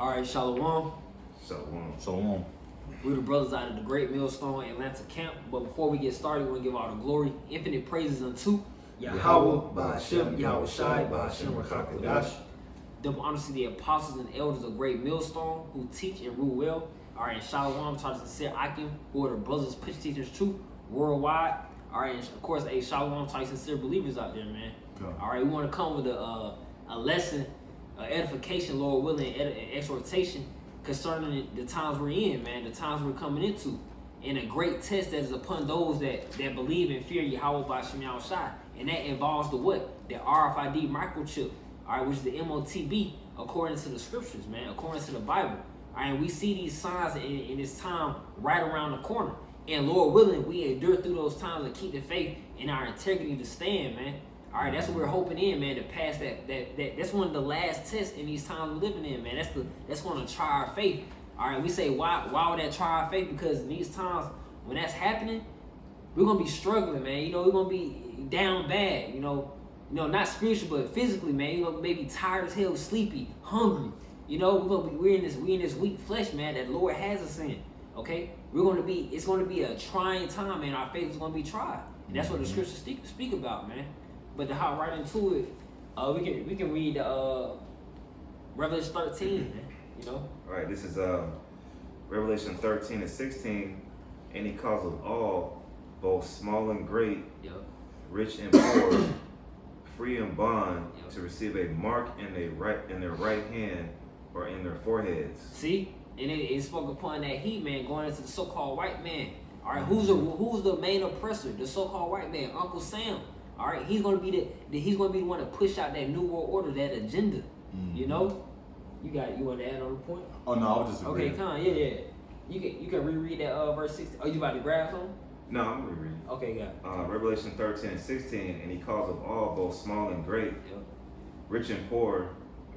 All right, Shalom. Shalom. We're the brothers out of the Great Millstone Atlanta camp. But before we get started, we want to give all the glory, infinite praises unto Yahweh, Ba'ashem, Yahweh Shai, Ba'ashem, Rakakadash. Double honors to the apostles and elders of Great Millstone who teach and rule well. All right, and Shalom to the sincere Akim, who are the brothers, pitch teachers, truth worldwide. All right, and of course, a Shalom to sincere believers out there, man. Okay. All right, we want to come with a lesson, edification, Lord willing, and exhortation concerning the times we're in, man, the times we're coming into, and a great test that is upon those that believe and fear Yahweh Ba'ashem Yahweh Shai. And that involves the what? The RFID microchip, all right, which is the MOTB, according to the scriptures, man, according to the Bible. All right, and we see these signs in this time right around the corner. And Lord willing, we endure through those times and keep the faith and our integrity to stand, man. All right, that's what we're hoping in, man, to pass that's one of the last tests in these times we're living in, man. That's going to try our faith. All right, we say, why would that try our faith? Because in these times, when that's happening, we're going to be struggling, man. You know, we're going to be down bad, you know, not spiritually, but physically, man. You're going to be maybe tired as hell, sleepy, hungry. You know, we're in this weak flesh, man, that the Lord has us in, okay? It's going to be a trying time, man. Our faith is going to be tried. And that's what the scriptures speak about, man. But to hop right into it, we can read Revelation 13, man, you know? All right, this is Revelation 13 and 16. And he calls of all, both small and great, rich and poor, free and bond, to receive a mark in their right hand or in their foreheads. See? And it spoke upon that heat, man, going into the so-called white man. All right, who's the main oppressor? The so-called white man, Uncle Sam. All right, he's gonna be the one to push out that new world order, that agenda. You know, you want to add on the point? Oh no, I was just agreeing. Okay, come on, yeah. You can reread that verse 16. Oh, you about to grab something? No, I'm rereading. Okay, got it. Revelation 13 and 16, and he calls of all, both small and great, rich and poor,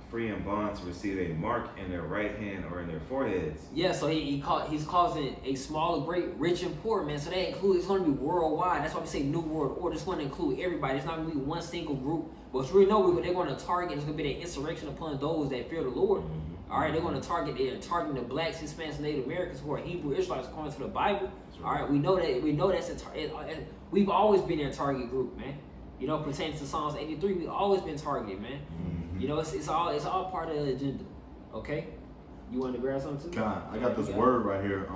free and bond, to receive a mark in their right hand or in their foreheads. Yeah, so he's causing a small and great, rich and poor, man. So that includes, it's going to be worldwide. That's why we say New World Order. It's going to include everybody. It's not going to be one single group. But we know they're going to target, it's going to be that insurrection upon those that fear the Lord. All right, they're targeting the blacks, Hispanics, Native Americans who are Hebrew Israelites according to the Bible. All right, we know that's we've always been their target group, man. You know, pertaining to Psalms 83, we've always been targeted, man. You know, it's all part of the agenda. Okay? You want to grab something too? God, I got this word right here.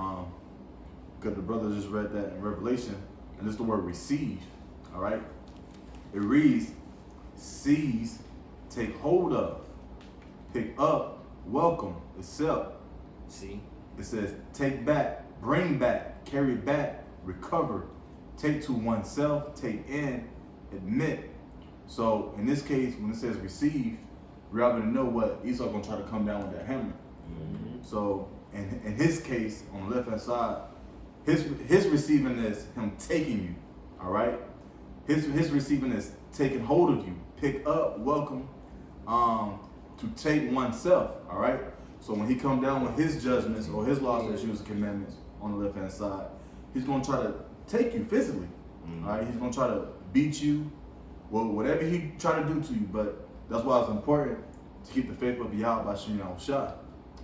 Because the brother just read that in Revelation, and it's the word receive. All right? It reads, seize, take hold of, pick up, welcome, accept. See? It says take back, bring back, carry back, recover, take to oneself, take in, admit. So in this case, when it says receive, we already know what Esau gonna try to come down with that hammer. So in his case, on the left hand side, his receiving is him taking you. All right, his receiving is taking hold of you, pick up, welcome, to take oneself. All right. So when he come down with his judgments or his laws, statutes, and commandments on the left hand side, he's gonna try to take you physically. All right, he's gonna try to beat you. Well, whatever he try to do to you, but that's why it's important to keep the faith of Yahweh Ba'ashem Yahweh Shai.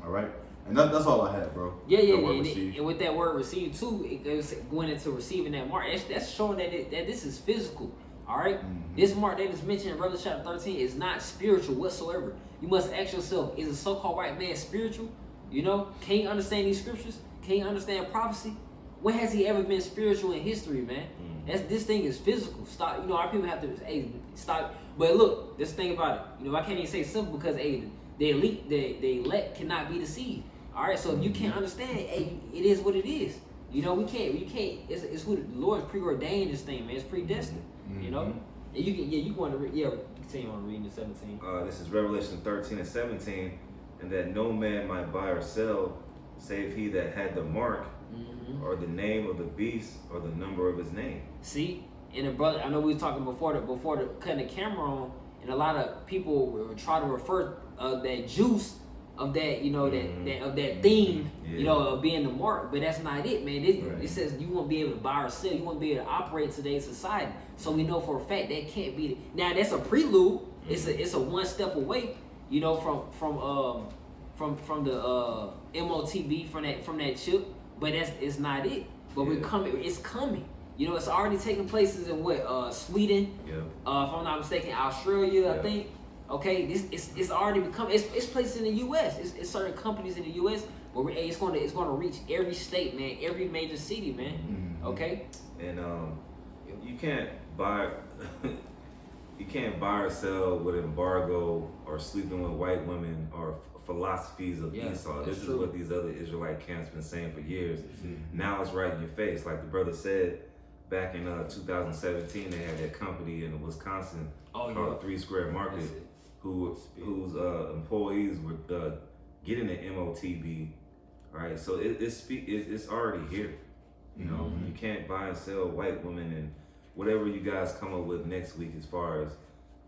All right, and that's all I had, bro. Yeah. And with that word receive too, it goes going into receiving that mark. That's showing that this is physical. All right, this mark that is mentioned in Revelation chapter 13 is not spiritual whatsoever. You must ask yourself: is a so-called white man spiritual? You know, can you understand these scriptures? Can you understand prophecy? When has he ever been spiritual in history, man? This thing is physical. Stop. You know, our people have to stop. But look, this thing about it. You know, I can't even say simple because the elite, the elect cannot be deceived. All right. So if you can't understand, it is what it is. You know, we can't. It's who the Lord preordained this thing, man. It's predestined. You know. And you can. You want to continue on reading the 17. This is Revelation 13 and 17, and that no man might buy or sell, save he that had the mark. Or the name of the beast, or the number of his name. See, and the brother, I know we were talking before the cutting the camera on, and a lot of people will try to refer that juice of that, you know, of that thing, you know, of being the mark, but that's not it, man. It says you won't be able to buy or sell, you won't be able to operate in today's society. So we know for a fact that can't be. Now that's a prelude. It's a one step away, you know, from from the MOTB from that chip, but it's not it. But we're coming. It's coming. You know, it's already taking places in what Sweden. Yeah. If I'm not mistaken, Australia. I think. Okay, it's already become. It's places in the U.S. It's certain companies in the U.S. where it's going to reach every state, man, every major city, man. Mm-hmm. Okay. And you can't buy or sell with embargo or sleeping with white women or philosophies of Esau. This is what these other Israelite camps been saying for years. Mm-hmm. Now it's right in your face. Like the brother said, back in 2017, they had that company in Wisconsin called 3 Square Market, whose employees were getting an MOTB. Right, so it's already here. You know, you can't buy and sell white women and whatever you guys come up with next week as far as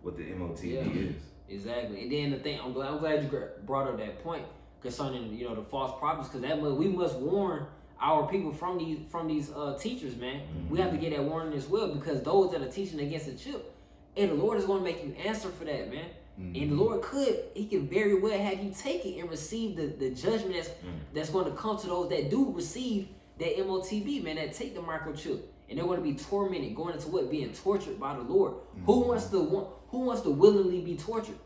what the MOTB is. Exactly. And then the thing, I'm glad you brought up that point concerning, you know, the false prophets, because we must warn our people from these teachers, man. We have to get that warning as well, because those that are teaching against the chip, and the Lord is going to make you answer for that, man. And the Lord he can very well have you take it and receive the judgment that's going to come to those that do receive that MOTB, man, that take the microchip. And they're going to be tormented, going into what? Being tortured by the Lord. Who wants to willingly be tortured?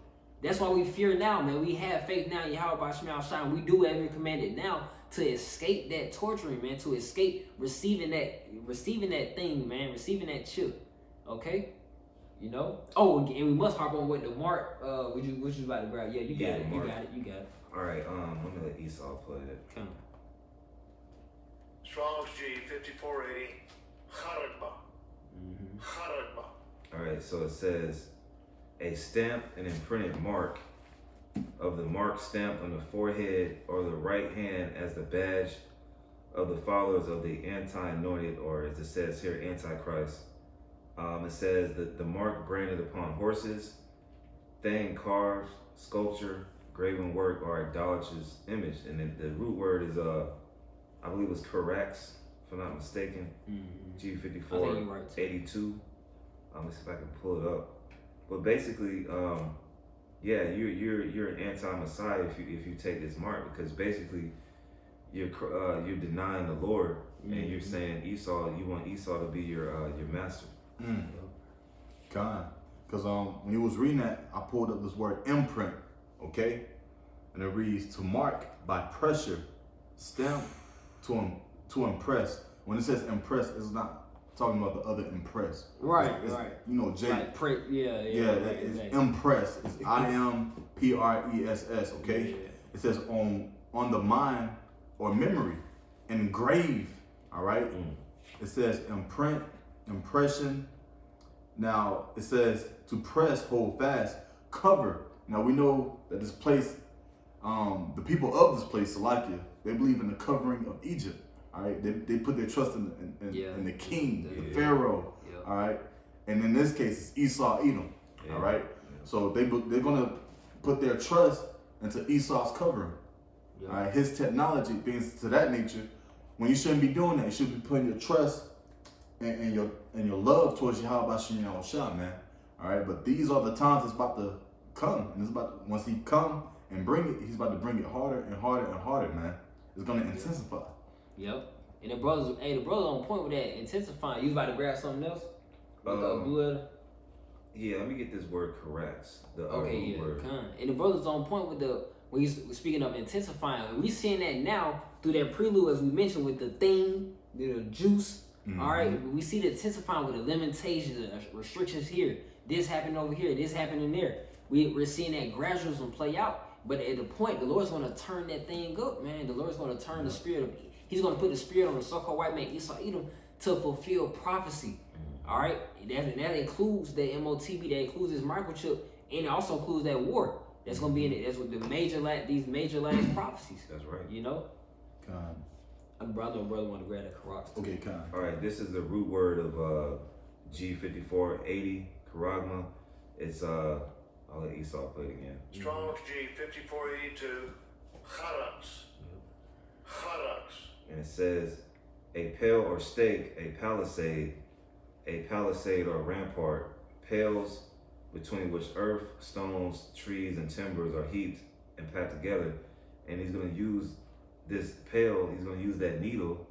That's why we fear now, man. We have faith now in Yahweh by Shema Shine. We do every commanded now to escape that torturing, man, to escape receiving that thing, man, receiving that chip. Okay? You know? Oh, and we must hop on with the Mark, which you about to grab. Yeah, you got it. You got it. All right, I'm gonna let Esau play it. Come on. Strong's G 5480. Haragba. Haragba. All right, so it says, a stamp and imprinted mark of the mark stamped on the forehead or the right hand as the badge of the followers of the anti-anointed, or as it says here, Antichrist. It says that the mark branded upon horses, thing carved, sculpture, graven work, or idolatrous image. And the root word is, I believe it's Corax, if I'm not mistaken. G54, 82. Let's see if I can pull it up. But basically, you're an anti-Messiah if you take this mark, because basically you're denying the Lord, and you're saying you want Esau to be your master. God, because when you was reading that, I pulled up this word imprint, okay, and it reads to mark by pressure, stamp, to impress. When it says impress, it's not talking about the other impress. Right. You know, J. Like It's impress. It's IMPRESS. Okay. Yeah. It says on the mind or memory, engrave. All right. It says imprint, impression. Now it says to press, hold fast, cover. Now we know that this place, the people of this place, Salakia, they believe in the covering of Egypt. All right, they put their trust in the king, the Pharaoh. All right, and in this case, it's Esau, Edom. All right, so they're gonna put their trust into Esau's covering. All right, his technology, things to that nature. When you shouldn't be doing that, you should be putting your trust and your love towards Yahweh Bashim Yahushua, man. All right, but these are the times it's about to come, and it's about once he come and bring it, he's about to bring it harder and harder and harder, man. It's gonna intensify. Yep. And the brother on point with that, intensifying. You about to grab something else? With the blue letter? Yeah, let me get this word correct. Word. And the brother's on point with when he's speaking of intensifying. We seeing that now through that prelude, as we mentioned, with the thing, the juice. All right, we see the intensifying with the limitations, restrictions here. This happened over here. This happening there. We're seeing that gradualism play out. But at the point, the Lord's going to turn that thing up, man. The Lord's going to turn the spirit of. He's going to put the spirit on the so-called white man Esau Edom to fulfill prophecy. All right, that includes the MOTB, that includes this microchip, and it also includes that war. That's going to be in it. That's what these major last prophecies. That's right. You know. Brother want to grab that Karak. Okay, Khan. All right, this is the root word of G5480, Karagma. It's I'll let Esau play it again. Strong's G 5482. Harax. And it says, a pale or stake, a palisade or rampart, pales between which earth, stones, trees, and timbers are heaped and packed together, and he's gonna use this pail. He's gonna use that needle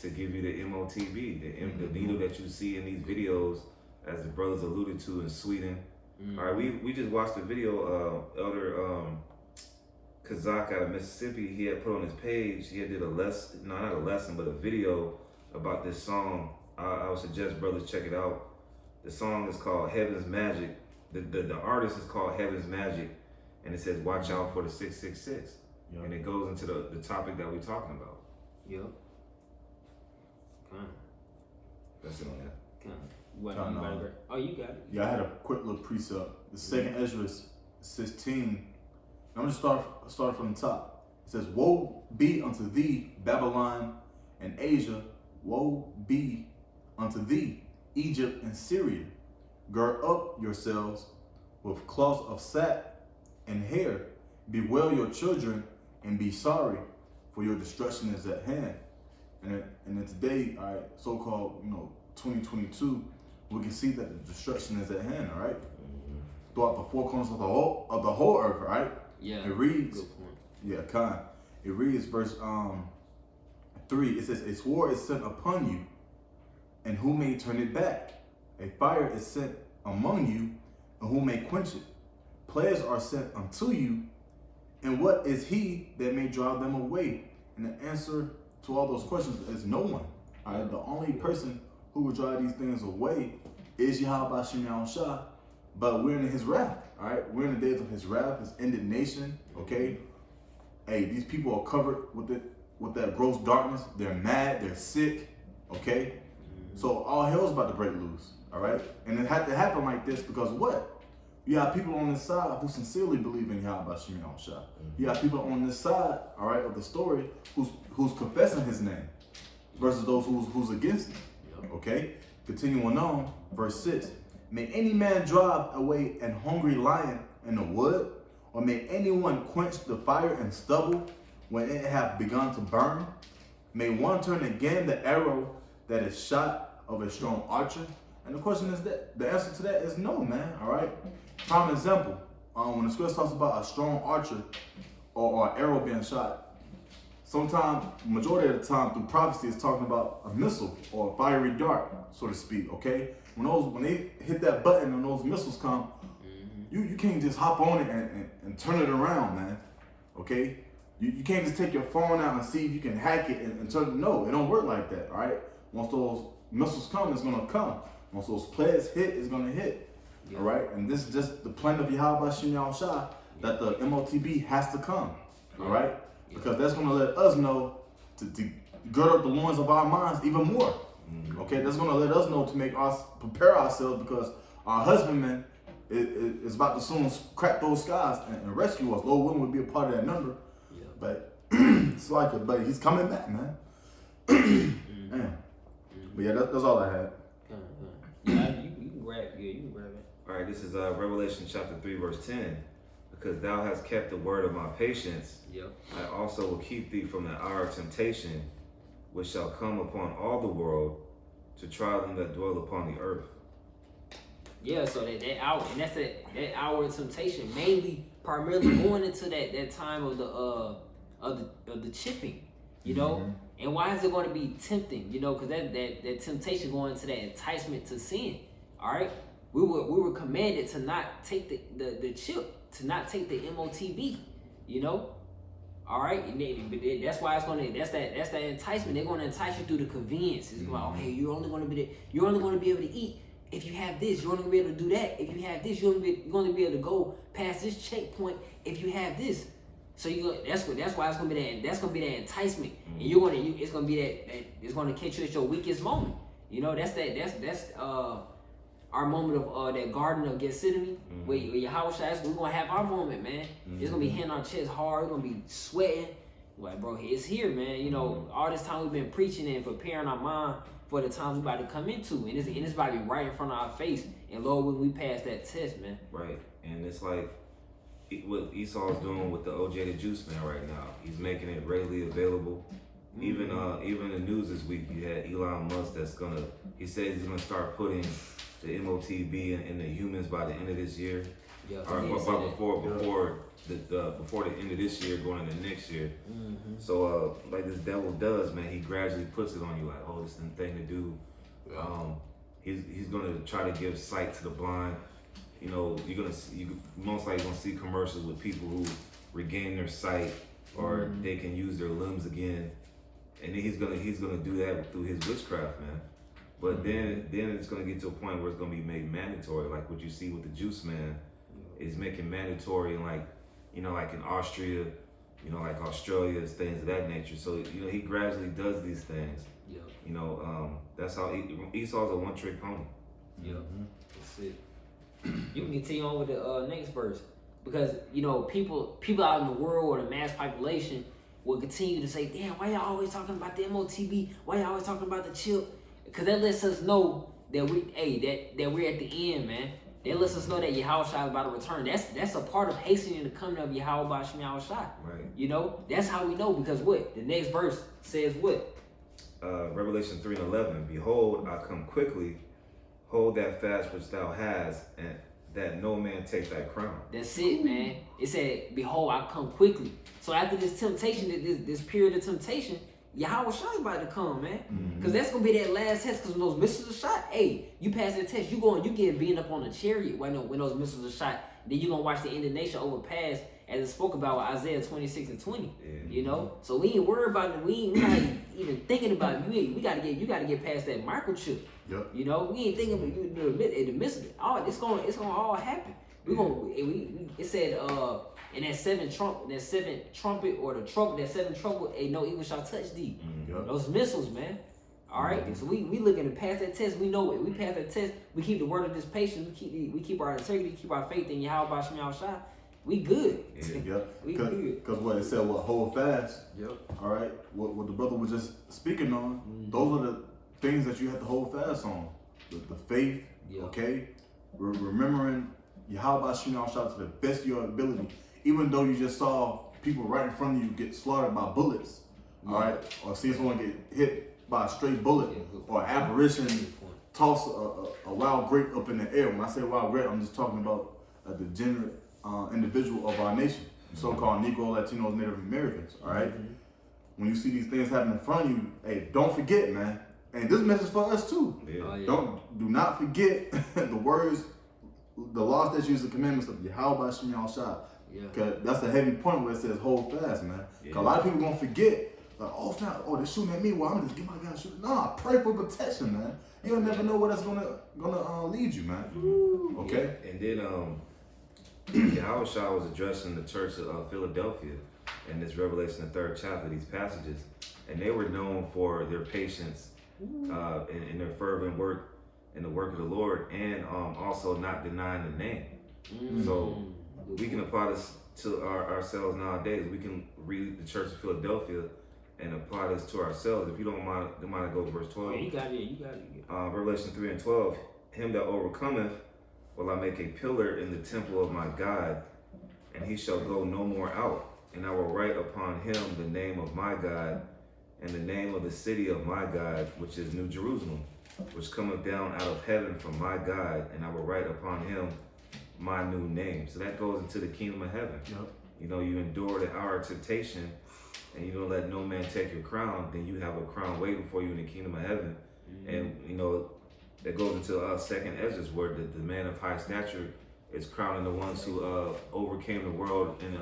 to give you the MOTB, the needle that you see in these videos, as the brothers alluded to in Sweden. All right, we just watched the video. Elder Kazak out of Mississippi, he had put on his page. He had did a lesson, no, not a lesson, but a video about this song. I would suggest brothers check it out. The song is called Heaven's Magic. The artist is called Heaven's Magic, and it says, "Watch out for the 666," and it goes into the topic that we're talking about. Yep. Kind. That's it on that. Kind. Oh, you got it. Yeah, I had a quick little precept. The second Ezra 16. I'm gonna start from the top. It says, "Woe be unto thee, Babylon and Asia. Woe be unto thee, Egypt and Syria. Gird up yourselves with cloths of sack and hair. Bewail your children and be sorry, for your destruction is at hand." And then today, all right, so-called 2022, we can see that the destruction is at hand. All right, throughout the four corners of the whole earth. All right. Yeah. It reads. Good point. Yeah, kind. It reads verse 3. It says, "A sword is sent upon you, and who may turn it back? A fire is sent among you, and who may quench it? Plagues are sent unto you, and what is he that may drive them away?" And the answer to all those questions is no one. All right, the only person who will drive these things away is Yahweh Shem Yahushua, but we're in his wrath. All right, we're in the days of his wrath, his indignation. Okay, hey, these people are covered with that gross darkness. They're mad. They're sick. Okay, so all hell's about to break loose. All right, and it had to happen like this because what? You have people on this side who sincerely believe in Yahweh Shem Yahushua. You have people on this side, all right, of the story who's confessing his name, versus those who's against him. Okay, continuing on, verse 6. "May any man drive away an hungry lion in the wood, or may anyone quench the fire and stubble when it hath begun to burn? May one turn again the arrow that is shot of a strong archer?" And the question is that the answer to that is no, man. All right. Prime example, when the scripture talks about a strong archer or an arrow being shot, sometimes, majority of the time through prophecy, it's talking about a missile or a fiery dart, so to speak. Okay. When they hit that button and those missiles come, you can't just hop on it and turn it around, man. Okay? You can't just take your phone out and see if you can hack it and turn it. No, it don't work like that, all right? Once those missiles come, it's going to come. Once those plagues hit, it's going to hit, all right? And this is just the plan of Yahweh Shem Yahushua that the MOTB has to come, all right? Because that's going to let us know to gird up the loins of our minds even more. Okay, that's gonna let us know to make us prepare ourselves because our husbandman is about to soon crack those skies and rescue us. Lord willing, would be a part of that number. Yeah. But it's like it, but he's coming back, man. Man. But yeah, that's all I had. Yeah, you can grab it. All right, this is Revelation chapter 3, verse 10. "Because thou hast kept the word of my patience, I also will keep thee from the hour of temptation, which shall come upon all the world to try them that dwell upon the earth." Yeah, so that hour, and that's that hour of temptation, primarily going into that time of the chipping, And why is it going to be tempting? Because that temptation going into that enticement to sin. All right, we were commanded to not take the chip, to not take the MOTB. All right, but that's why that's that enticement. They're going to entice you through the convenience. It's like, okay, you're only going to be able to eat if you have this. You're only going to be able to do that if you have this. You're going to be able to go past this checkpoint if you have this. So that's why it's going to be that. That's going to be that enticement, and it's going to be that it's going to catch you at your weakest moment. That's our moment of that Garden of Gethsemane, where Yahweh says we're gonna have our moment, man. It's gonna be hitting our chest hard. We're gonna be sweating. Like, bro, it's here, man. All this time we've been preaching and preparing our mind for the times we're about to come into, and it's about to be right in front of our face. And Lord, when we pass that test, man. Right, and it's like what Esau's doing with the OJ the Juice Man right now. He's making it readily available. Even in the news this week, you had Elon Musk he said he's gonna start putting the MOTB in the humans by the end of this year. Yeah. Or before the end of this year, going into next year. Mm-hmm. So like this devil does, man, he gradually puts it on you like, oh, this is the thing to do. He's gonna try to give sight to the blind. You know, you most likely gonna see commercials with people who regain their sight or they can use their limbs again, and then he's gonna do that through his witchcraft, man. But then it's gonna get to a point where it's gonna be made mandatory, like what you see with the juice man is making mandatory, and like in Austria, like Australia, things of that nature. So he gradually does these things. Yeah. That's how Esau's a one-trick pony. Yeah. That's it. You can continue on with the next verse, because people out in the world or the mass population will continue to say, damn, why y'all always talking about the MOTB? Why y'all always talking about the chip? Because that lets us know that we're at the end, man. That lets us know that Yahweh Shai is about to return. That's a part of hastening the coming of Yahweh Ba'Shem Yahweh Shai. Right. That's how we know, because what? The next verse says what? Revelation 3:11. Behold, I come quickly. Hold that fast which thou hast, and that no man take thy crown. That's it, man. It said, behold, I come quickly. So after this temptation, this period of temptation, Yahweh Shai about to come, man. Because that's going to be that last test. Because when those missiles are shot, hey, you pass that test, you get beaten up on a chariot when those missiles are shot. Then you're going to watch the end of the nation overpass, as it spoke about with Isaiah 26:20. Yeah. So we ain't worried about it. We not even thinking about it. You got to get past that microchip. Yep. We ain't thinking about the midst of it. It's gonna all happen. It said in that seventh trumpet or the trumpet, that seventh trumpet, no evil shall touch thee. Yep. Those missiles, man. All right. So we looking to pass that test. We know it. We pass that test. We keep the word of this patience. We keep our integrity. Keep our faith in Yahweh Ba'Shem Yahweh Shai. We good. Yep. We good. Because what it said, hold fast. Yep. All right. What the brother was just speaking on, those are the things that you have to hold fast on. The faith, okay? Remembering Yahweh Ba'Shem Yahweh Shai to the best of your ability, even though you just saw people right in front of you get slaughtered by bullets, all right? Or see someone get hit by a straight bullet, or apparition toss a wild grape up in the air. When I say wild grape, I'm just talking about a degenerate individual of our nation, so-called Negro, Latinos, Native Americans, all right? When you see these things happen in front of you, hey, don't forget, man. And this message for us too. Yeah. Do not forget the words, the law, statutes, and commandments of Yahweh Ba'Shem Yahweh Shai. Because that's the heavy point where it says hold fast, man. Because a lot of people gonna forget, like, oh snap, they're shooting at me. Well, I'm just get my gun and shoot. Nah, pray for protection, man. You'll never know where that's gonna lead you, man. Okay. And then Yahweh Shai was addressing the church of Philadelphia in this Revelation the 3rd chapter, these passages, and they were known for their patience in their fervent work in the work of the Lord, and also not denying the name. So we can apply this to ourselves nowadays. We can read the church of Philadelphia and apply this to ourselves. If you don't mind to go to verse 12. You got it. Revelation 3:12. Him that overcometh will I make a pillar in the temple of my God, and he shall go no more out. And I will write upon him the name of my God, and the name of the city of my God, which is New Jerusalem, which cometh down out of heaven from my God, and I will write upon him my new name. So that goes into the kingdom of heaven. You endure the hour of temptation, and you don't let no man take your crown, then you have a crown waiting for you in the kingdom of heaven. And that goes into 2nd Ezra, where the man of high stature is crowning the ones who overcame the world and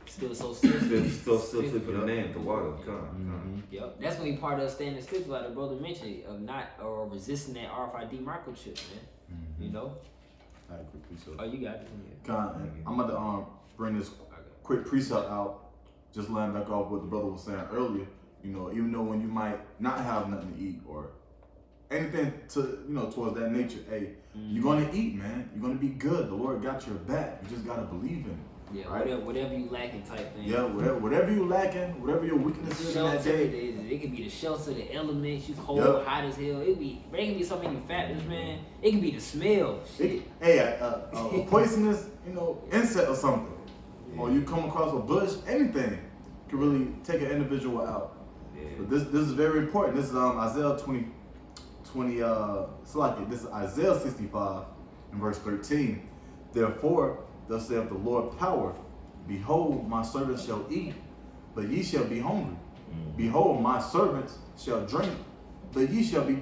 still so still sleep for the name, the water. Yep. That's gonna be part of standing still, like the brother mentioned, of not or resisting that RFID microchip, man. All right, quickly, so. Oh, you got it. I'm about to bring this quick precept out, just laying back off what the brother was saying earlier. Even though when you might not have nothing to eat or anything to towards that nature, hey, you're gonna eat, man. You're gonna be good. The Lord got your back. You just gotta believe in it. Yeah, right? whatever you lacking type thing. Yeah, whatever you lacking, whatever your weakness is in that day. It could be the shelter, the elements, you cold, hot as hell. There can be so many factors, man. It can be the smell. Shit. A poisonous, insect or something. Or you come across a bush, anything can really take an individual out. But this is very important. This is Isaiah this is Isaiah 65 and verse 13. Therefore, thus saith the Lord power. Behold, my servants shall eat, but ye shall be hungry. Behold, my servants shall drink, but ye shall be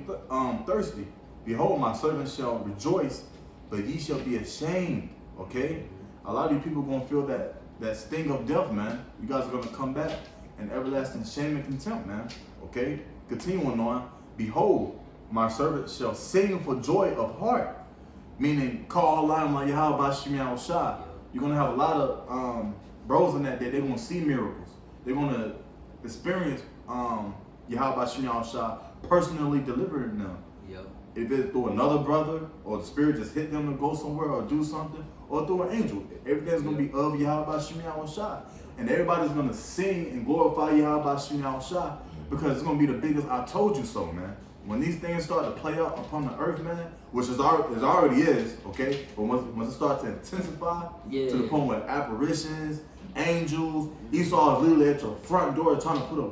thirsty. Behold, my servants shall rejoice, but ye shall be ashamed. Okay? A lot of you people gonna feel that sting of death, man. You guys are gonna come back in everlasting shame and contempt, man. Okay? Continuing on. Behold, my servants shall sing for joy of heart. Meaning, call line like Yahweh Shemiah Shah. You're gonna have a lot of bros in that day. They're gonna see miracles. They're gonna experience Yahweh Shemiah Shah personally delivering them. Yep. If it's through another brother, or the spirit just hit them to go somewhere or do something, or through an angel, everything's gonna be of Yahweh Shemiah Shah. And everybody's gonna sing and glorify Yahweh Shemiah Shah, because it's gonna be the biggest I told you so, man. When these things start to play out upon the earth, man, which it already is, okay? But once it starts to intensify to the point where apparitions, angels, Esau is literally at your front door trying to put a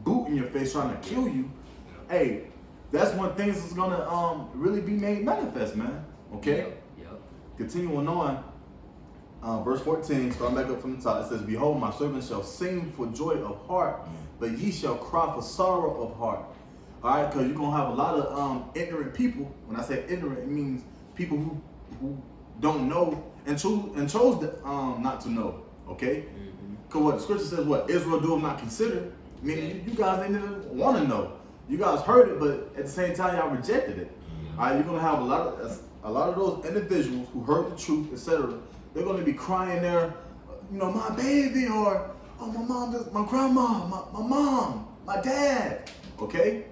boot in your face, trying to kill you. Hey, that's when things is gonna really be made manifest, man. Okay? Yep. Continuing on, verse 14, starting back up from the top, it says, Behold, my servants shall sing for joy of heart, but ye shall cry for sorrow of heart. All right, because you're going to have a lot of ignorant people. When I say ignorant, it means people who don't know and chose not to know, okay? Because what the scripture says, what? Israel doeth not consider. Meaning you guys didn't even want to know. You guys heard it, but at the same time, y'all rejected it. All right, you're going to have a lot of those individuals who heard the truth, etc. They're going to be crying there, my baby, or, oh, my mom, my grandma, my mom, my dad, okay?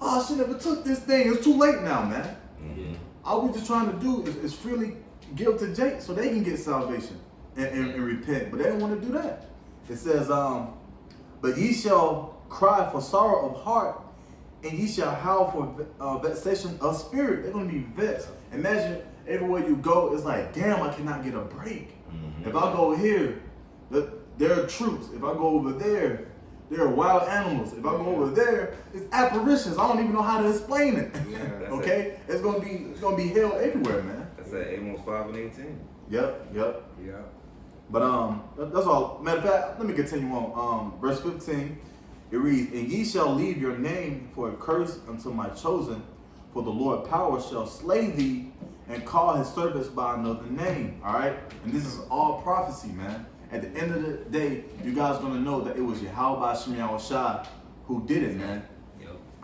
Oh, she never took this thing. It's too late now, man. All we're just trying to do is freely give to Jake so they can get salvation and repent. But they don't want to do that. It says, but ye shall cry for sorrow of heart, and ye shall howl for vexation of spirit. They're going to be vexed. Imagine everywhere you go, it's like, damn, I cannot get a break. If I go here, there are troops. If I go over there, there are wild animals. If I go over there, it's apparitions. I don't even know how to explain it. Okay? It's gonna be hell everywhere, man. That's at Amos 5 and 18. Yep. Yeah. But that's all. Matter of fact, let me continue on. Verse 15, it reads, And ye shall leave your name for a curse unto my chosen, for the Lord power shall slay thee and call his servants by another name. Alright? And this is all prophecy, man. At the end of the day, you guys gonna know that it was Yahweh Shemiah Shah who did it, man.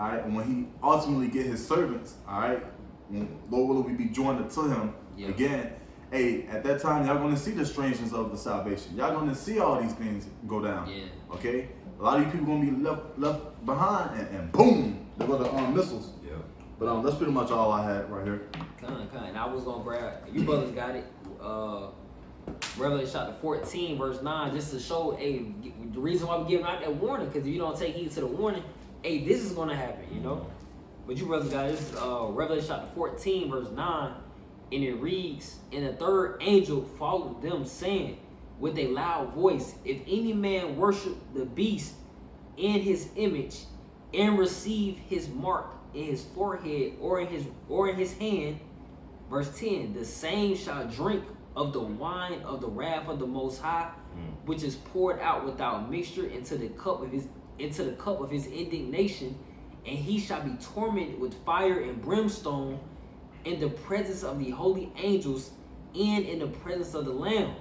All right, and when he ultimately get his servants, all right, when Lord will we be joined to him again. Hey, at that time, y'all gonna see the strangeness of the salvation. Y'all gonna see all these things go down. Yeah. Okay, a lot of you people gonna be left behind, and boom, there go the missiles. Yeah. But that's pretty much all I had right here. And I was gonna grab. You brothers got it. Revelation chapter 14, verse 9, just to show the reason why we're giving out that warning, because if you don't take heed to the warning, this is going to happen, But you brothers got this, Revelation chapter 14, verse 9, and it reads, And the third angel followed them, saying with a loud voice, If any man worship the beast in his image, and receive his mark in his forehead or in his hand, verse 10, the same shall drink of the wine of the wrath of the Most High, which is poured out without mixture into the cup of his indignation, and he shall be tormented with fire and brimstone in the presence of the holy angels and in the presence of the Lamb.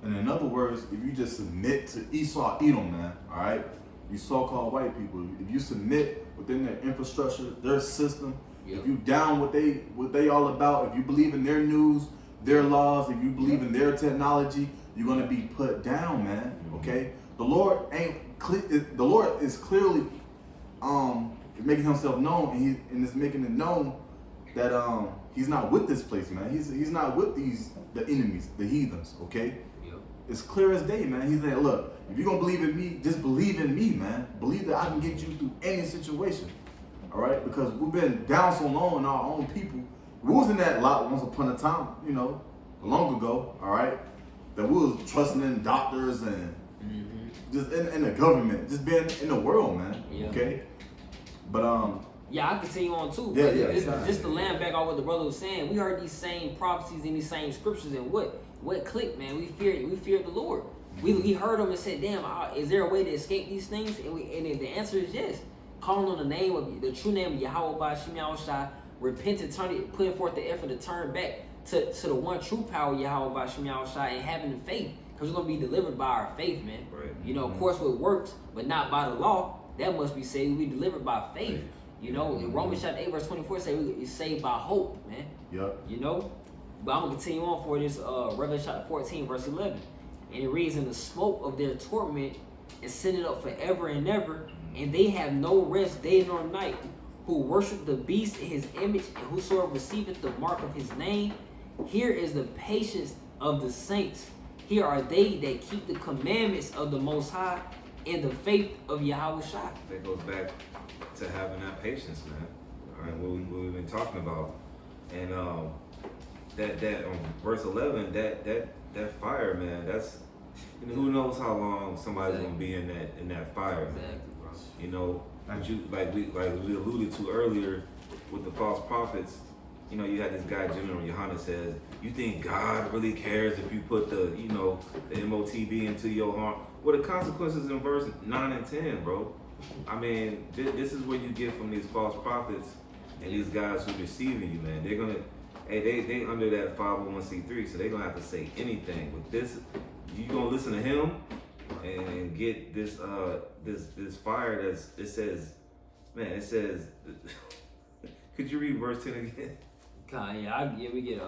And in other words, if you just submit to Esau, Edom, man, all right, you so-called white people, if you submit within their infrastructure, their system, if you down what they all about, if you believe in their news, their laws, if you believe in their technology, you're gonna be put down, man. Okay, the Lord is clearly making himself known, and is making it known that he's not with this place, man. He's not with the enemies, the heathens. Okay, it's clear as day, man. He's saying, look, if you're gonna believe in me, just believe in me, man. Believe that I can get you through any situation. All right, because we've been down so long in our own people. We was in that lot once upon a time, long ago, all right, that we was trusting in doctors and just in the government, just being in the world, man, okay? But Yeah, I continue on too. Just to land back on what the brother was saying, we heard these same prophecies and these same scriptures, and what clicked, man? We feared the Lord. We heard them and said, damn, is there a way to escape these things? And the answer is yes. Calling on the name of the true name of Yahweh by Shem Yahushai, repenting, putting forth the effort to turn back to the one true power Yahweh by Shem Yahushai, and having the faith, because we're gonna be delivered by our faith, man. Right. You know, of course, with works, but not by the law. That must be saved. We delivered by faith. You know, in Romans chapter 8 verse 24 say we saved by hope, man. Yep. You know, but I'm gonna continue on for this Revelation chapter 14 verse 11, and it reads, "In the smoke of their torment ascended up forever and ever, and they have no rest day nor night, who worship the beast in his image, and whosoever receiveth the mark of his name. Here is the patience of the saints. Here are they that keep the commandments of the Most High and the faith of Yahweh Shai." That goes back to having that patience, man. All right, what we've been talking about, and that verse 11, that fire, man. That's, you know, who knows how long somebody's gonna be in that fire, man. Exactly, bro. You know, like we alluded to earlier with the false prophets. You know, you had this guy, General Yohana, says, "You think God really cares if you put the MOTB into your heart?" Well, the consequences in verse 9 and 10, bro. I mean, this is what you get from these false prophets and these guys who are deceiving you, man. They're gonna, they under that 501c3, so they're gonna have to say anything. With this, you gonna listen to him and get this fire it says, could you read verse 10 again? We get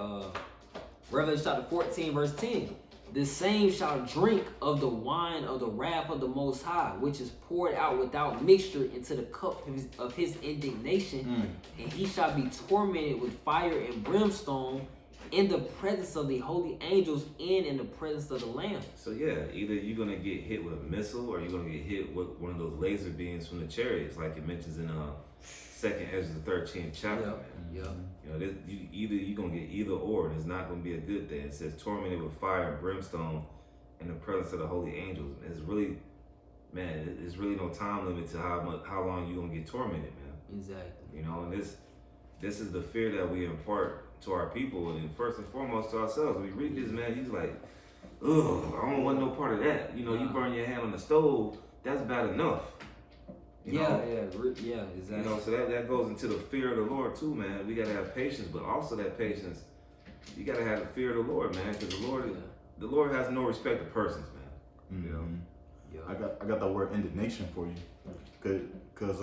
Revelation chapter 14 verse 10. "The same shall drink of the wine of the wrath of the Most High, which is poured out without mixture into the cup of his indignation, and he shall be tormented with fire and brimstone in the presence of the holy angels and in the presence of the Lamb." So yeah, either you're gonna get hit with a missile or you're gonna get hit with one of those laser beams from the chariots, like it mentions in 2nd Ezra 13th chapter. Man. Yeah. You know, you're gonna get either or, and it's not gonna be a good thing. It says tormented with fire and brimstone in the presence of the holy angels. It's really, man, there's really no time limit to how long you're gonna get tormented, man. Exactly. You know, and this is the fear that we impart to our people, and first and foremost to ourselves. We read this, man, he's like, ugh, I don't want no part of that. You know, you burn your hand on the stove, that's bad enough. You know? Exactly. You know, so that goes into the fear of the Lord too, man. We gotta have patience, but also that patience, you gotta have the fear of the Lord, man, because the Lord has no respect of persons, man. Mm-hmm. Yeah. I got that word indignation for you, cause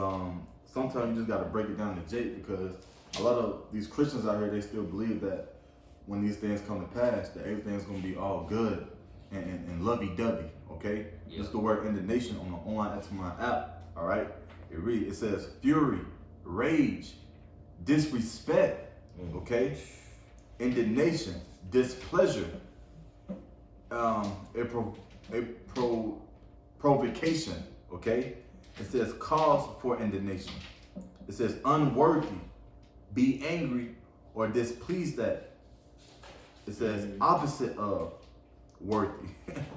sometimes you just gotta break it down to Jake, because a lot of these Christians out here, they still believe that when these things come to pass, that everything's gonna be all good and lovey-dovey. Okay, Yeah. This is the word indignation on the online X-Mind app. All right, it says fury, rage, disrespect, okay, indignation, displeasure, provocation, okay. It says cause for indignation. It says unworthy, be angry or displeased at. It says opposite of worthy.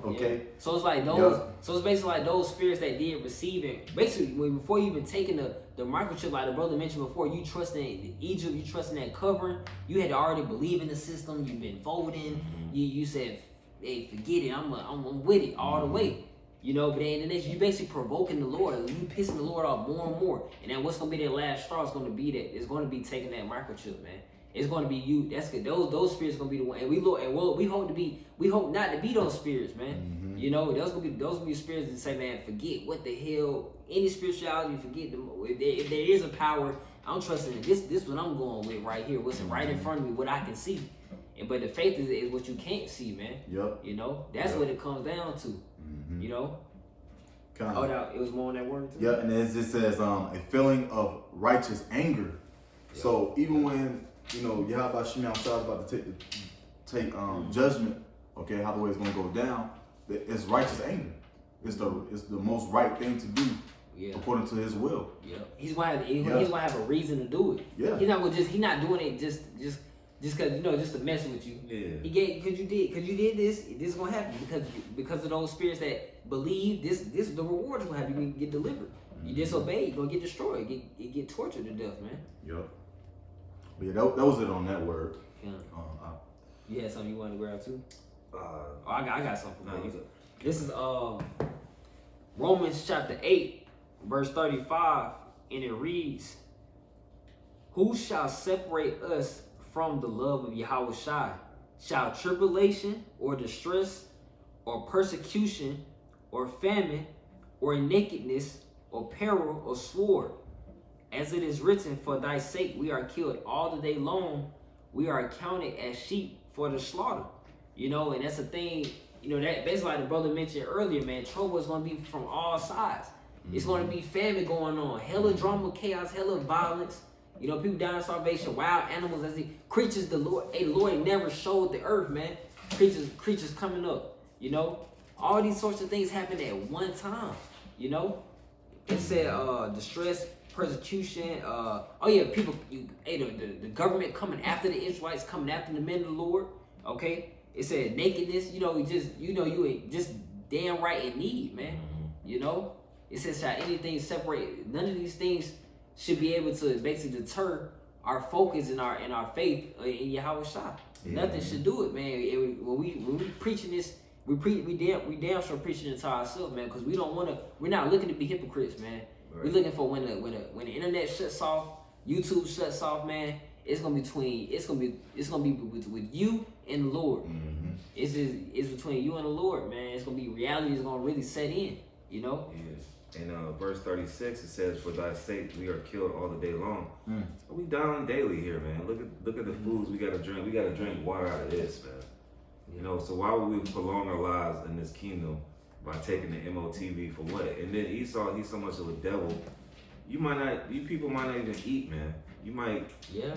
Okay. Yeah. So it's like those. Yeah. So it's basically like those spirits that did receive it. Basically, before you even taking the microchip, like the brother mentioned before, you trusting Egypt, you trusting that covering. You had to already believe in the system. You've been voting. You said, "Hey, forget it. I'm with it all the way." You know, but then you basically provoking the Lord. You pissing the Lord off more and more. And then what's gonna be that last straw? Is gonna be that. It's gonna be taking that microchip, man. It's going to be you. That's good. Those spirits going to be the one, and we hope not to be those spirits, man. Mm-hmm. You know, those going to be spirits that say, man, forget what the hell, any spirituality, forget them. If there is a power, I'm trusting it. This is what I'm going with right here. What's right in front of me, what I can see. But the faith is what you can't see, man. Yep. You know, that's what it comes down to. Mm-hmm. You know. Kind of. Oh, it was more on that word too. Yeah, and it just says a feeling of righteous anger. Yep. So even when Yahweh Shem is about to take judgment, okay, how the way it's gonna go down, it's righteous anger. It's the most right thing to do, according to His will. Yeah, he's gonna have a reason to do it. Yeah, he's not doing it just because just to mess with you. Yeah, because you did this is gonna happen because of those spirits that believe this the reward is gonna have you get delivered. You disobey, you're gonna get destroyed, get tortured to death, man. Yep. But yeah, that was it on that word. Yeah. You had something you wanted to grab too? I got something. No, you go. This is Romans chapter 8, verse 35, and it reads, "Who shall separate us from the love of Yahweh Shai? Shall tribulation or distress or persecution or famine or nakedness or peril or sword? As it is written, for thy sake we are killed all the day long. We are accounted as sheep for the slaughter." You know, and that's the thing, you know, that basically like the brother mentioned earlier, man, trouble is going to be from all sides. It's going to be famine going on, hella drama, chaos, hella violence. You know, people dying of starvation, wild animals, creatures the Lord never showed the earth, man. Creatures coming up, you know. All these sorts of things happen at one time, you know. It said distress, persecution, people, the government coming after the Israelites, coming after the men of the Lord, okay. It said nakedness, you ain't just damn right in need, man. You know, it says shall anything separate? None of these things should be able to basically deter our focus and our faith in Yahweh Shai. Nothing should do it, man. When we preaching this, we damn sure preaching it to ourselves, man, because we're not looking to be hypocrites, man. Right. We're looking for when the internet shuts off, YouTube shuts off, man. It's gonna be with you and the Lord. It's between you and the Lord, man. It's gonna be reality is gonna really set in, you know. Yes. In verse 36, it says, "For thy sake we are killed all the day long." So we dying daily here, man. Look at the foods we gotta drink. We gotta drink water out of this, man. You know. So why would we prolong our lives in this kingdom by taking the MOTB for what? And then Esau, he's so much of a devil. You people might not even eat, man. You might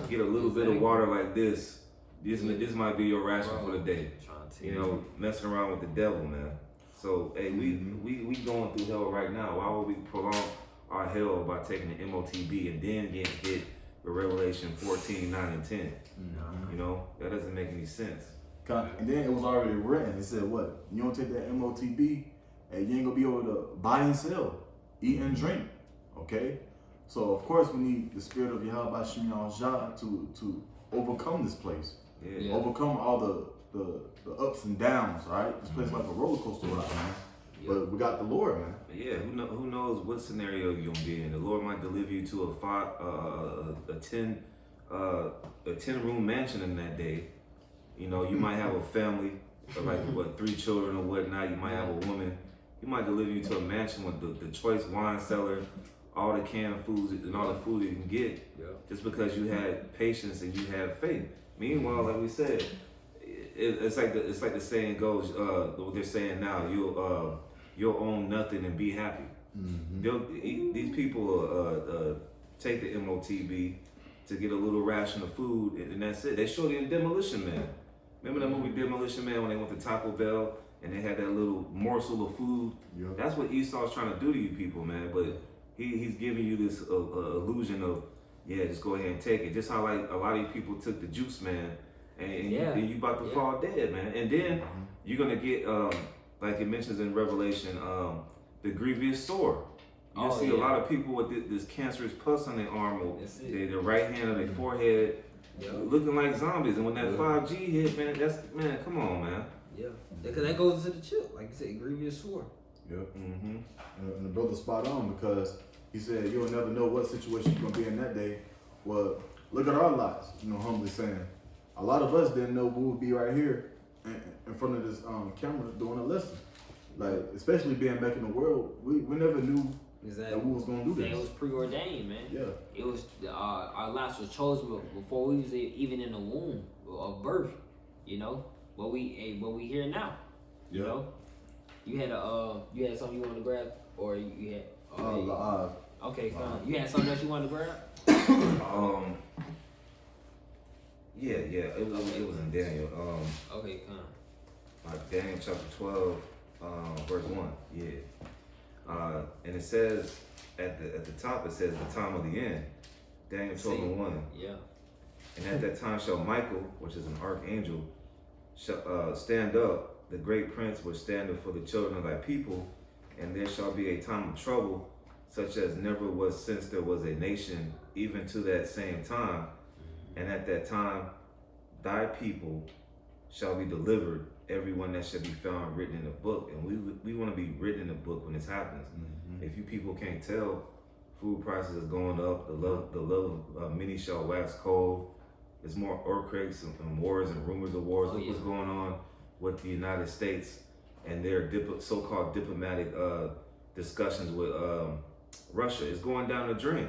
get a little bit of water like this. This might be your ration for the day. You know, messing around with the devil, man. So, hey, we going through hell right now. Why would we prolong our hell by taking the MOTB and then getting hit with Revelation 14, 9, and 10? You know, that doesn't make any sense. And then it was already written. It said, what? You don't take that MOTB, and you ain't gonna be able to buy and sell, eat and drink. Okay? So of course we need the spirit of Yahweh Shem Yahweh to overcome this place. Overcome all the ups and downs, all right? This place is like a roller coaster ride, man. But we got the Lord, man. Yeah, who knows what scenario you're gonna be in. The Lord might deliver you to a 10-room mansion in that day. You know, you might have a family of like 3 children or whatnot. You might have a woman. He might deliver you to a mansion with the choice wine cellar, all the canned foods and all the food you can get, just because you had patience and you had faith. Meanwhile, like we said, it's like the saying goes. What they're saying now, you'll own nothing and be happy. These people take the MOTB to get a little ration of food, and that's it. They showed you in Demolition Man. Remember that movie Demolition Man when they went to Taco Bell and they had that little morsel of food? That's what Esau's trying to do to you people, man. But he's giving you this illusion of, just go ahead and take it. Just how like a lot of people took the juice, man, and you about to fall dead, man. And then you're gonna get, like it mentions in Revelation, the grievous sore. You see a lot of people with this cancerous pus on their arm, or their right hand or their forehead, looking like zombies. And when that 5G hit, man, come on, man. Yeah, because that goes into the chip, like you said, grievous sore. Yep. And the brother's spot on, because he said you'll never know what situation you're gonna be in that day. Well, look at our lives, humbly saying. A lot of us didn't know we would be right here in front of this camera doing a lesson. Like, especially being back in the world, we never knew that we was gonna do this. It was preordained, man. Yeah. It was our lives was chosen before we was even in the womb of birth, What we here now, you know. You had something you wanted to grab, or you had okay, fine. You had something else you wanted to grab? It was in Daniel. Okay, fine. Like Daniel chapter 12, verse 1. And it says at the top, it says the time of the end. Daniel 12 and 1. Yeah. And at that time shall Michael, which is an archangel, stand up. The great prince which standeth for the children of thy people, and there shall be a time of trouble, such as never was since there was a nation, even to that same time. And at that time, thy people shall be delivered, everyone that shall be found written in the book. And we want to be written in the book when this happens. If you people can't tell, food prices is going up. The love of many shall wax cold. There's more earthquakes and wars and rumors of wars. Look what's going on with the United States and their so-called diplomatic discussions with Russia. It's going down the drain,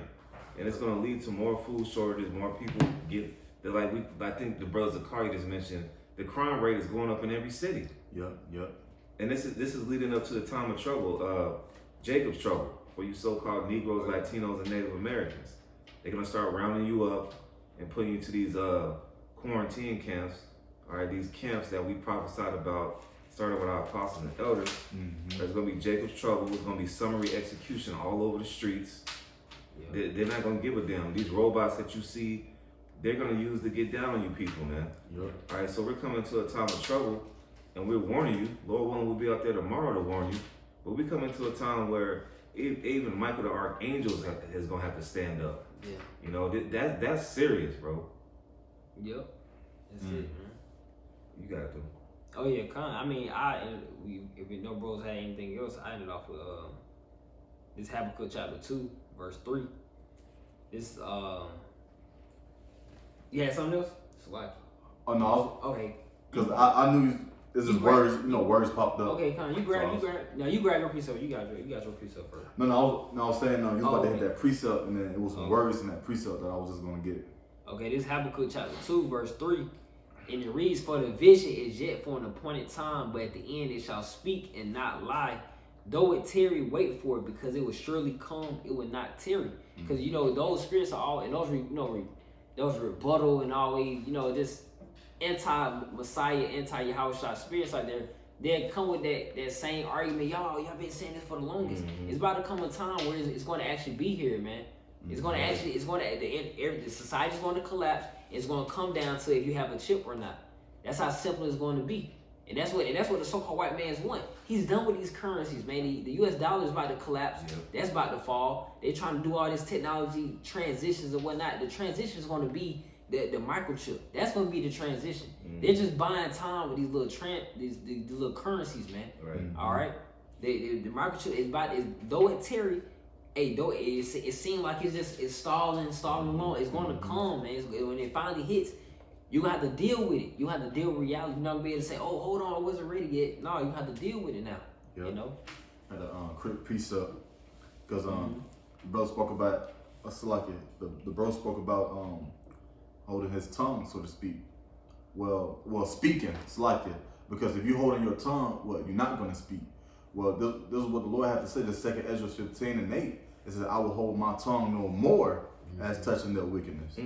and it's going to lead to more food shortages. More people I think the brother Zakari just mentioned, the crime rate is going up in every city. Yep. And this is leading up to the time of trouble, Jacob's trouble, for you so-called Negroes, Latinos, and Native Americans. They're gonna start rounding you up and putting you to these quarantine camps. All right, these camps that we prophesied about, starting with our apostles and elders. There's gonna be Jacob's trouble. There's gonna be summary execution all over the streets. They're not gonna give a damn. These robots that you see, they're gonna use to get down on you people, man. All right, so we're coming to a time of trouble, and we're warning you. Lord willing, we'll be out there tomorrow to warn you. But we come into a time where even Michael the Archangel is gonna have to stand up. Yeah. You know, that's serious, bro. Yep. That's it, man. You got to. Oh yeah, I mean, if you know bros had anything else, I ended off with this Habakkuk chapter 2, verse 3. This you had something else? Select. Oh no. Okay. Because I knew this is words. Words popped up. Okay, Con, you grab your precept. You got your precept first. No, I was saying you was about to hit that precept, and then it was some words in that precept that I was just gonna get. Okay, this Habakkuk chapter 2, verse 3. And it reads, for the vision is yet for an appointed time, but at the end it shall speak and not lie. Though it tarry, wait for it, because it will surely come, it will not tarry. Because, those spirits are all, and those rebuttal and always, this anti-Messiah, anti-Yahushua spirits out there, they'll come with that same argument. Y'all been saying this for the longest. It's about to come a time where it's going to actually be here, man. The society's going to collapse. It's going to come down to if you have a chip or not. That's how simple it's going to be. And that's what the so-called white man's want. He's done with these currencies, man. The US dollar is about to collapse. That's about to fall. They're trying to do all this technology transitions and whatnot. The transition is going to be the microchip. That's going to be the transition. They're just buying time with these little currencies, man. Right. All right. The microchip is though it tarry. Though it seems like it's stalling along, it's going to come, man. When it finally hits, you gonna have to deal with it. You have to deal with reality. You're not gonna be able to say, "Oh, hold on, I wasn't ready yet." No, you have to deal with it now. Yep. You know. Had a quick precept because the brother spoke about the bro spoke about holding his tongue, so to speak. Well, speaking, because if you holding your tongue, you're not gonna speak. Well, this is what the Lord had to say. The 2nd Ezra 15:8. It says, "I will hold my tongue no more as touching their wickedness,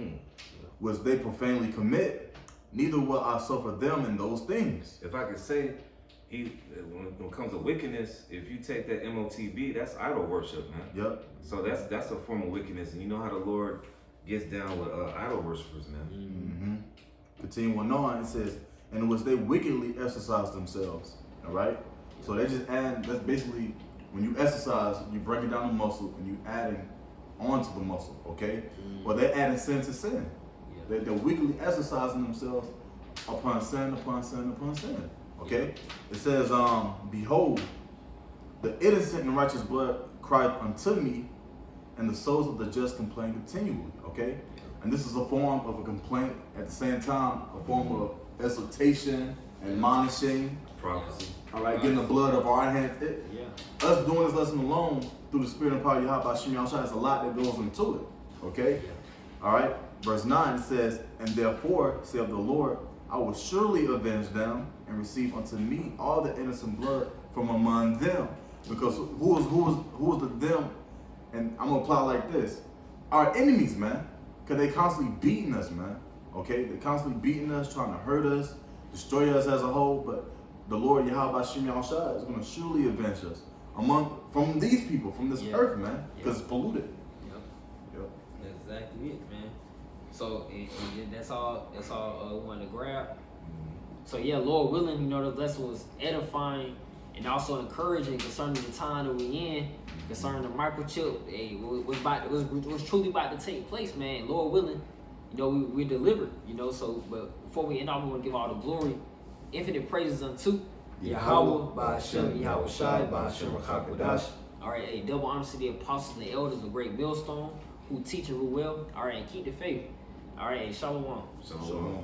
which they profanely commit. Neither will I suffer them in those things." If I could say, when it comes to wickedness, if you take that MOTB, that's idol worship, man. Yep. So that's a form of wickedness, and you know how the Lord gets down with idol worshipers, man. Continuing on, it says, "In which they wickedly exercise themselves." All right. So they just add. That's basically when you exercise, you break it down the muscle and you adding onto the muscle. Okay. Well, they're adding sin to sin. They're wickedly exercising themselves upon sin, upon sin, upon sin. Okay? It says, "Behold, the innocent and righteous blood cried unto me, and the souls of the just complain continually." Okay? And this is a form of a complaint, at the same time, a form of exhortation, admonishing, prophecy. All right, getting the blood of our hands. Us doing this lesson alone through the Spirit and power of Yahweh Shem Yahushua, there's a lot that goes into it. Okay? All right? Verse 9 says, "And therefore, saith the Lord, I will surely avenge them and receive unto me all the innocent blood from among them." Because who is the them? And I'm gonna apply like this: our enemies, man, because they constantly beating us, man. Okay, they constantly beating us, trying to hurt us, destroy us as a whole. But the Lord Yahweh Shem Yahushua is gonna surely avenge us from these people, from this earth, man, because it's polluted. Yep. That's exactly it, man. So that's all we want to grab. So yeah, Lord willing, the lesson was edifying and also encouraging concerning the time that we in, concerning the microchip. Hey, was truly about to take place, man. Lord willing, you know, we delivered, you know. So, but before we end off, we want to give all the glory, infinite praises unto Yahweh, Ba'ashem, Yahweh Shai, Ba'ashem, Rakakwadash. All right, a double honor to the apostles and the elders of Great Millstone who teach and rule well. All right, and keep the faith. All right, shalom. So.